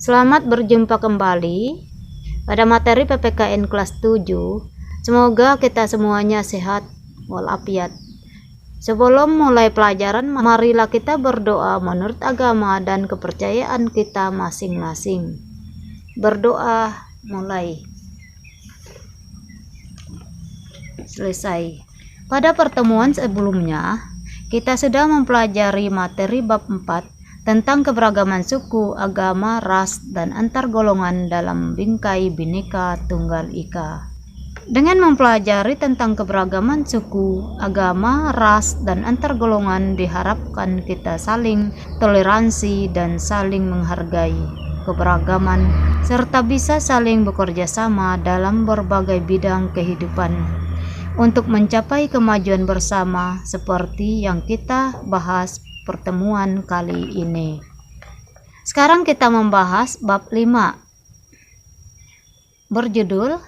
Selamat berjumpa kembali pada materi PPKN kelas 7. Semoga kita semuanya sehat walafiat. Sebelum mulai pelajaran, marilah kita berdoa menurut agama dan kepercayaan kita masing-masing. Berdoa mulai. Selesai. Pada pertemuan sebelumnya, kita sudah mempelajari materi bab 4 tentang keberagaman suku, agama, ras, dan antar golongan dalam bingkai Bhinneka Tunggal Ika. Dengan mempelajari tentang keberagaman suku, agama, ras, dan antar golongan, diharapkan kita saling toleransi dan saling menghargai keberagaman, serta bisa saling bekerja sama dalam berbagai bidang kehidupan untuk mencapai kemajuan bersama seperti yang kita bahas pertemuan kali ini. Sekarang kita membahas bab 5 berjudul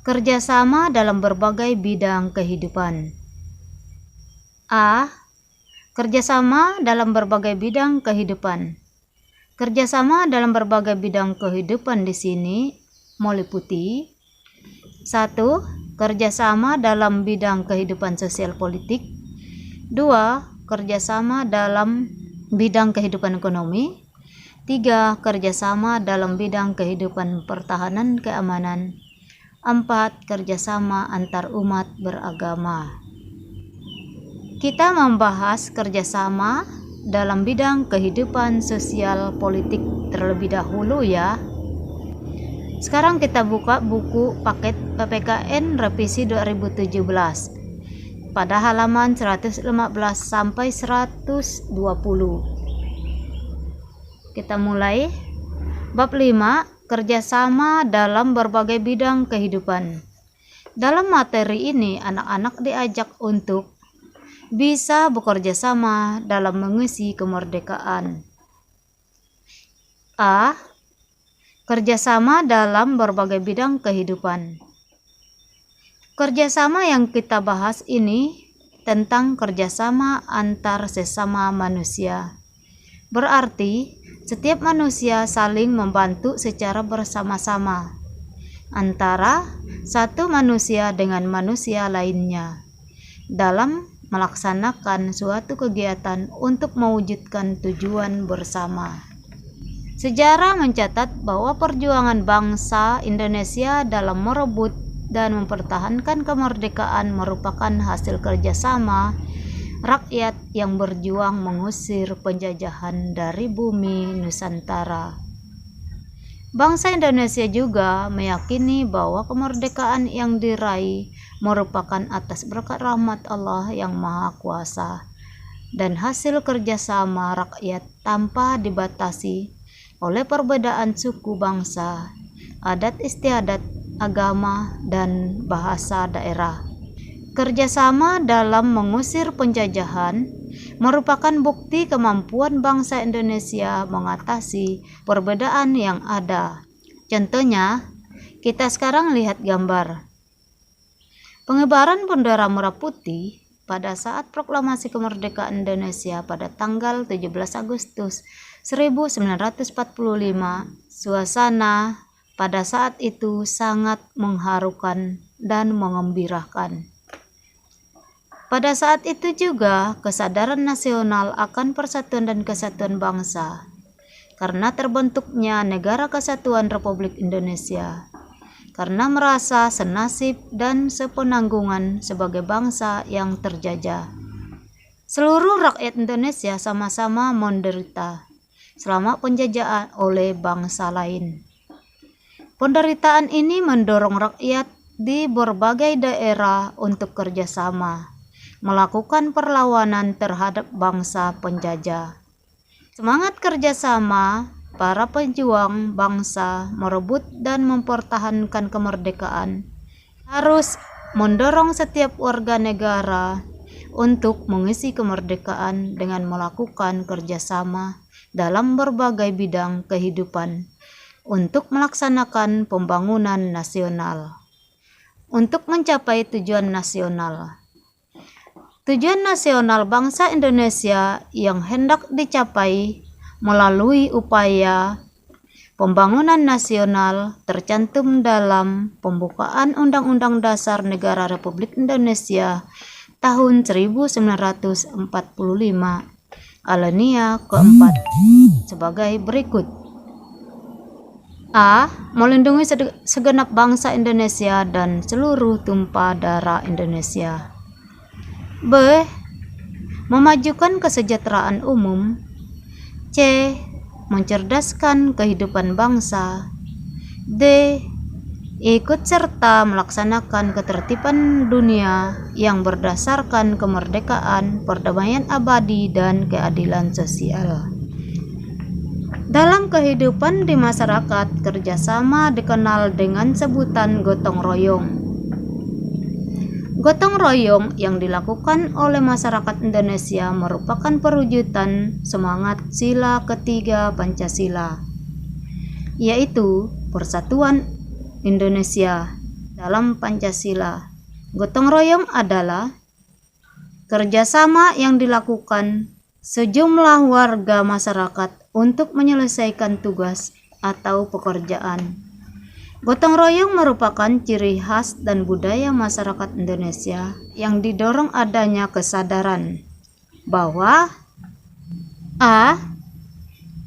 Kerjasama dalam berbagai bidang kehidupan. A. Kerjasama dalam berbagai bidang kehidupan. Kerjasama dalam berbagai bidang kehidupan di sini meliputi 1. Kerjasama dalam bidang kehidupan sosial politik. 2. Kerjasama dalam bidang kehidupan ekonomi. 3. Kerjasama dalam bidang kehidupan pertahanan keamanan. 4. Kerjasama antar umat beragama. Kita membahas kerjasama dalam bidang kehidupan sosial politik terlebih dahulu ya. Sekarang kita buka buku paket PPKN revisi 2017 pada halaman 115 sampai 120. Kita mulai. Bab 5, kerjasama dalam berbagai bidang kehidupan. Dalam materi ini, anak-anak diajak untuk bisa bekerja sama dalam mengisi kemerdekaan. A. Kerjasama dalam berbagai bidang kehidupan. Kerjasama yang kita bahas ini tentang kerjasama antar sesama manusia. Berarti setiap manusia saling membantu secara bersama-sama antara satu manusia dengan manusia lainnya dalam melaksanakan suatu kegiatan untuk mewujudkan tujuan bersama. Sejarah mencatat bahwa perjuangan bangsa Indonesia dalam merebut dan mempertahankan kemerdekaan merupakan hasil kerjasama rakyat yang berjuang mengusir penjajahan dari bumi Nusantara. Bangsa Indonesia juga meyakini bahwa kemerdekaan yang diraih merupakan atas berkat rahmat Allah yang Maha Kuasa dan hasil kerjasama rakyat tanpa dibatasi oleh perbedaan suku bangsa, adat istiadat, agama, dan bahasa daerah. Kerjasama dalam mengusir penjajahan merupakan bukti kemampuan bangsa Indonesia mengatasi perbedaan yang ada. Contohnya, kita sekarang lihat gambar. Pengibaran bendera merah putih pada saat proklamasi kemerdekaan Indonesia pada tanggal 17 Agustus 1945, suasana pada saat itu sangat mengharukan dan mengembirakan. Pada saat itu juga kesadaran nasional akan persatuan dan kesatuan bangsa karena terbentuknya Negara Kesatuan Republik Indonesia, karena merasa senasib dan sepenanggungan sebagai bangsa yang terjajah. Seluruh rakyat Indonesia sama-sama menderita selama penjajahan oleh bangsa lain. Penderitaan ini mendorong rakyat di berbagai daerah untuk kerjasama melakukan perlawanan terhadap bangsa penjajah. Semangat kerjasama para pejuang bangsa merebut dan mempertahankan kemerdekaan harus mendorong setiap warga negara untuk mengisi kemerdekaan dengan melakukan kerjasama dalam berbagai bidang kehidupan untuk melaksanakan pembangunan nasional, untuk mencapai tujuan nasional. Tujuan nasional bangsa Indonesia yang hendak dicapai melalui upaya pembangunan nasional tercantum dalam pembukaan Undang-Undang Dasar Negara Republik Indonesia tahun 1945 alinea keempat sebagai berikut. A. Melindungi segenap bangsa Indonesia dan seluruh tumpah darah Indonesia. B. Memajukan kesejahteraan umum. C. Mencerdaskan kehidupan bangsa. D. Ikut serta melaksanakan ketertiban dunia yang berdasarkan kemerdekaan, perdamaian abadi, dan keadilan sosial. Dalam kehidupan di masyarakat, kerjasama dikenal dengan sebutan gotong royong. Gotong royong yang dilakukan oleh masyarakat Indonesia merupakan perwujudan semangat sila ketiga Pancasila, yaitu persatuan Indonesia dalam Pancasila. Gotong royong adalah kerjasama yang dilakukan sejumlah warga masyarakat untuk menyelesaikan tugas atau pekerjaan. Gotong royong merupakan ciri khas dan budaya masyarakat Indonesia yang didorong adanya kesadaran bahwa A.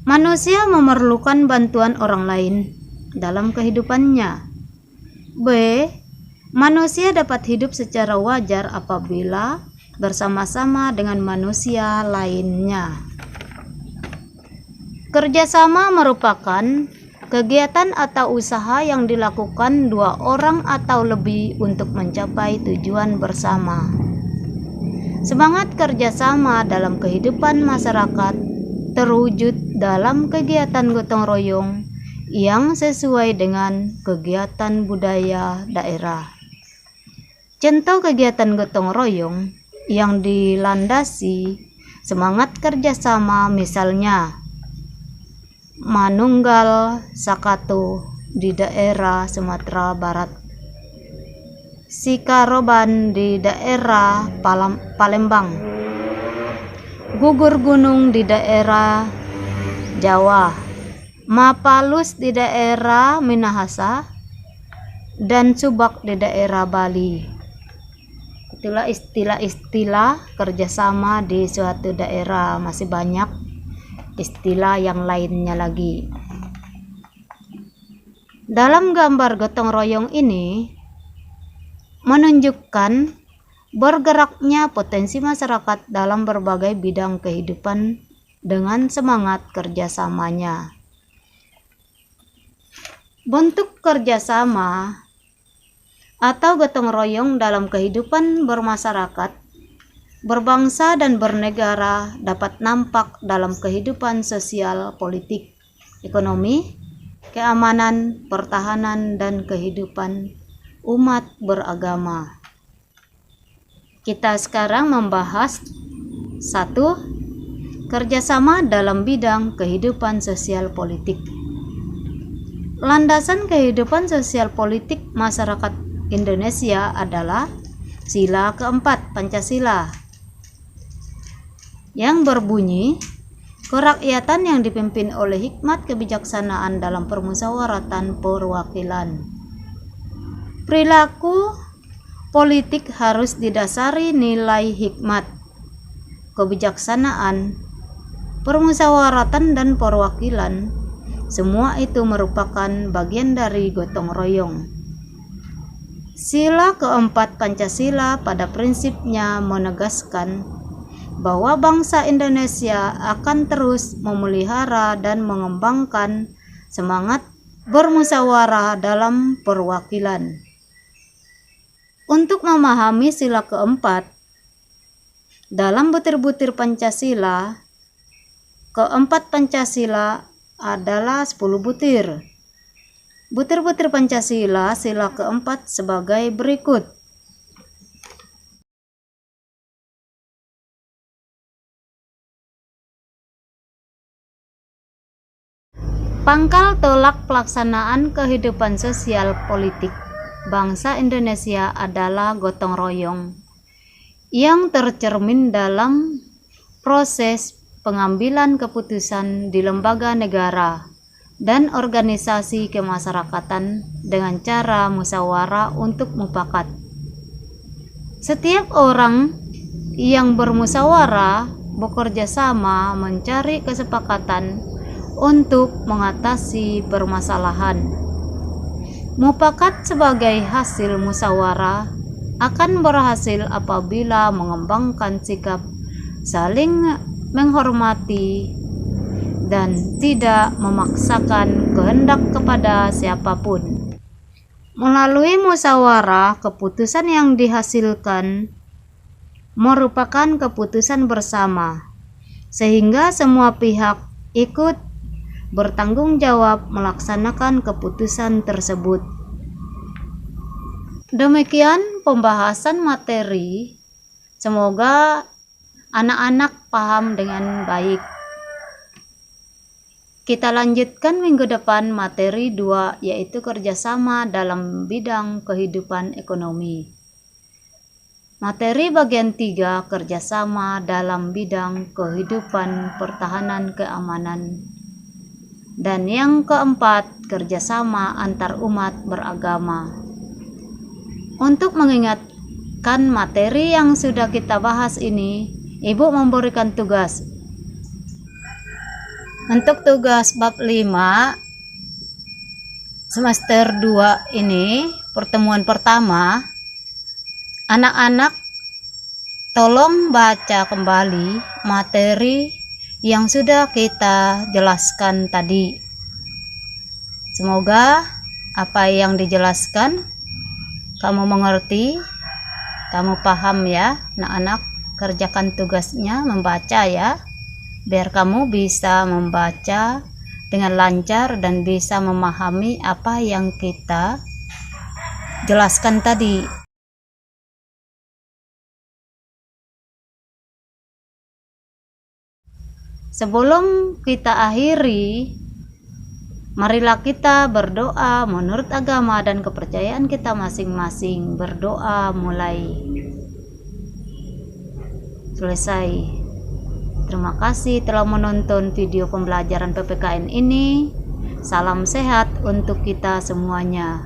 Manusia memerlukan bantuan orang lain dalam kehidupannya. B. Manusia dapat hidup secara wajar apabila bersama-sama dengan manusia lainnya. Kerjasama merupakan kegiatan atau usaha yang dilakukan dua orang atau lebih untuk mencapai tujuan bersama. Semangat kerjasama dalam kehidupan masyarakat terwujud dalam kegiatan gotong royong yang sesuai dengan kegiatan budaya daerah. Contoh kegiatan gotong royong yang dilandasi semangat kerjasama misalnya Manunggal Sakato di daerah Sumatera Barat, Sikaroban di daerah Palembang, Gugur Gunung di daerah Jawa, Mapalus di daerah Minahasa, dan Subak di daerah Bali. Itulah istilah-istilah kerjasama di suatu daerah, masih banyak istilah yang lainnya lagi. Dalam gambar gotong royong ini menunjukkan bergeraknya potensi masyarakat dalam berbagai bidang kehidupan dengan semangat kerjasamanya. Bentuk kerjasama atau gotong royong dalam kehidupan bermasyarakat, berbangsa dan bernegara dapat nampak dalam kehidupan sosial, politik, ekonomi, keamanan, pertahanan, dan kehidupan umat beragama. Kita sekarang membahas 1. Kerjasama dalam bidang kehidupan sosial politik. Landasan kehidupan sosial politik masyarakat Indonesia adalah sila keempat Pancasila, yang berbunyi kerakyatan yang dipimpin oleh hikmat kebijaksanaan dalam permusyawaratan perwakilan. Perilaku politik harus didasari nilai hikmat, kebijaksanaan, permusyawaratan, dan perwakilan. Semua itu merupakan bagian dari gotong royong. Sila keempat Pancasila pada prinsipnya menegaskan bahwa bangsa Indonesia akan terus memelihara dan mengembangkan semangat bermusyawarah dalam perwakilan. Untuk memahami sila keempat, dalam butir-butir Pancasila, keempat Pancasila adalah 10 butir. Butir-butir Pancasila sila keempat sebagai berikut. Pangkal tolak pelaksanaan kehidupan sosial politik bangsa Indonesia adalah gotong royong yang tercermin dalam proses pengambilan keputusan di lembaga negara, dan organisasi kemasyarakatan dengan cara musyawarah untuk mufakat. Setiap orang yang bermusyawarah bekerja sama mencari kesepakatan untuk mengatasi permasalahan. Mufakat sebagai hasil musyawarah akan berhasil apabila mengembangkan sikap saling menghormati dan tidak memaksakan kehendak kepada siapapun. Melalui musyawarah, keputusan yang dihasilkan merupakan keputusan bersama, sehingga semua pihak ikut bertanggung jawab melaksanakan keputusan tersebut. Demikian pembahasan materi. Semoga anak-anak paham dengan baik. Kita lanjutkan minggu depan materi 2, yaitu kerjasama dalam bidang kehidupan ekonomi. Materi bagian 3, kerjasama dalam bidang kehidupan pertahanan keamanan. Dan yang keempat, kerjasama antar umat beragama. Untuk mengingatkan materi yang sudah kita bahas ini, Ibu memberikan tugas. Untuk tugas bab 5 semester 2 ini, pertemuan pertama, anak-anak tolong baca kembali materi yang sudah kita jelaskan tadi. Semoga apa yang dijelaskan kamu mengerti, kamu paham ya. Anak-anak, kerjakan tugasnya membaca ya, biar kamu bisa membaca dengan lancar dan bisa memahami apa yang kita jelaskan tadi. Sebelum kita akhiri, marilah kita berdoa menurut agama dan kepercayaan kita masing-masing. Berdoa mulai selesai. Terima kasih telah menonton video pembelajaran PPKN ini. Salam sehat untuk kita semuanya.